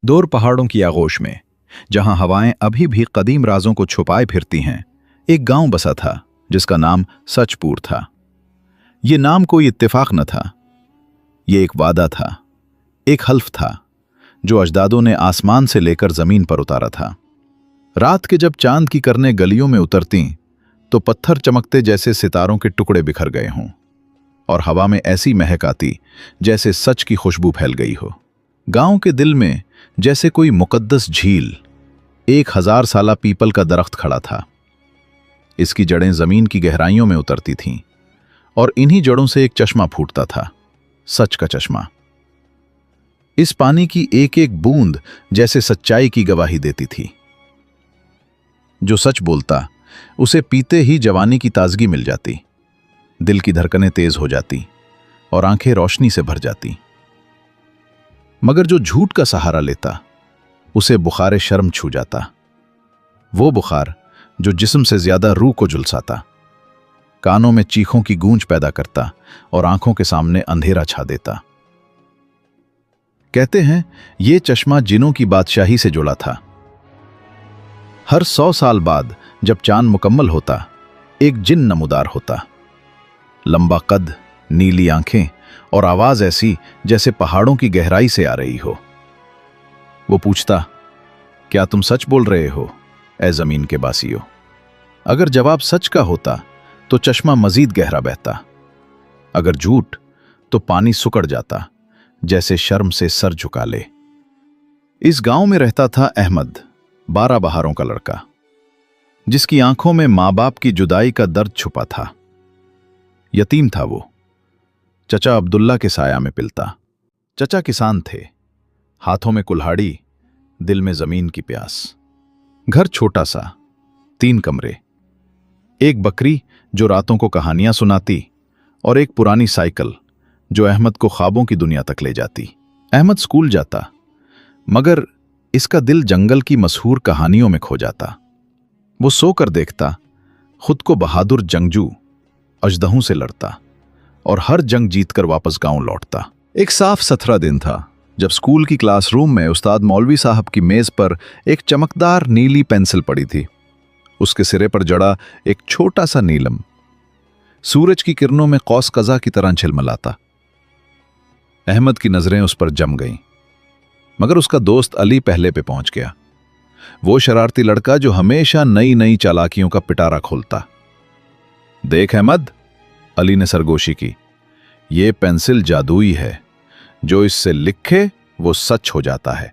दूर पहाड़ों की आगोश में, जहां हवाएं अभी भी कदीम राजों को छुपाए फिरती हैं, एक गांव बसा था जिसका नाम सचपुर था। ये नाम कोई इत्तेफाक न था। ये एक वादा था, एक हल्फ था जो अजदादों ने आसमान से लेकर जमीन पर उतारा था। रात के जब चांद की किरणें गलियों में उतरती तो पत्थर चमकते जैसे सितारों के टुकड़े बिखर गए हों, और हवा में ऐसी महक आती जैसे सच की खुशबू फैल गई हो। गांव के दिल में जैसे कोई मुकद्दस झील, 1000 साला पीपल का दरख्त खड़ा था। इसकी जड़ें जमीन की गहराइयों में उतरती थीं और इन्हीं जड़ों से एक चश्मा फूटता था, सच का चश्मा। इस पानी की एक एक बूंद जैसे सच्चाई की गवाही देती थी। जो सच बोलता उसे पीते ही जवानी की ताजगी मिल जाती, दिल की धड़कनें तेज हो जाती और आंखें रोशनी से भर जाती। मगर जो झूठ का सहारा लेता उसे बुखारे शर्म छू जाता, वो बुखार जो जिस्म से ज्यादा रूह को झुलसाता, कानों में चीखों की गूंज पैदा करता और आंखों के सामने अंधेरा छा देता। कहते हैं ये चश्मा जिनों की बादशाही से जुड़ा था। हर 100 साल बाद जब चांद मुकम्मल होता, एक जिन नमूदार होता। लंबा कद, नीली आंखें और आवाज ऐसी जैसे पहाड़ों की गहराई से आ रही हो। वो पूछता, क्या तुम सच बोल रहे हो ए जमीन के बासियों? अगर जवाब सच का होता तो चश्मा मजीद गहरा बहता, अगर झूठ तो पानी सुकड़ जाता जैसे शर्म से सर झुका ले। इस गांव में रहता था अहमद, 12 बहारों का लड़का, जिसकी आंखों में मां बाप की जुदाई का दर्द छुपा था। यतीम था वो, चचा अब्दुल्ला के साया में पिलता। चचा किसान थे, हाथों में कुल्हाड़ी, दिल में जमीन की प्यास। घर छोटा सा, 3 कमरे, एक बकरी जो रातों को कहानियां सुनाती और एक पुरानी साइकिल जो अहमद को ख्वाबों की दुनिया तक ले जाती। अहमद स्कूल जाता, मगर इसका दिल जंगल की मशहूर कहानियों में खो जाता। वो सोकर देखता खुद को बहादुर जंगजू अजदहों से लड़ता और हर जंग जीतकर वापस गांव लौटता। एक साफ सथरा दिन था जब स्कूल की क्लासरूम में उस्ताद मौलवी साहब की मेज पर एक चमकदार नीली पेंसिल पड़ी थी। उसके सिरे पर जड़ा एक छोटा सा नीलम सूरज की किरणों में कौस कज़ा की तरह झिलमिलाता। अहमद की नजरें उस पर जम गईं, मगर उसका दोस्त अली पहले पे पहुंच गया। वो शरारती लड़का जो हमेशा नई नई चालाकियों का पिटारा खोलता। देख अहमद, अली ने सरगोशी की, ये पेंसिल जादुई है, जो इससे लिखे वो सच हो जाता है।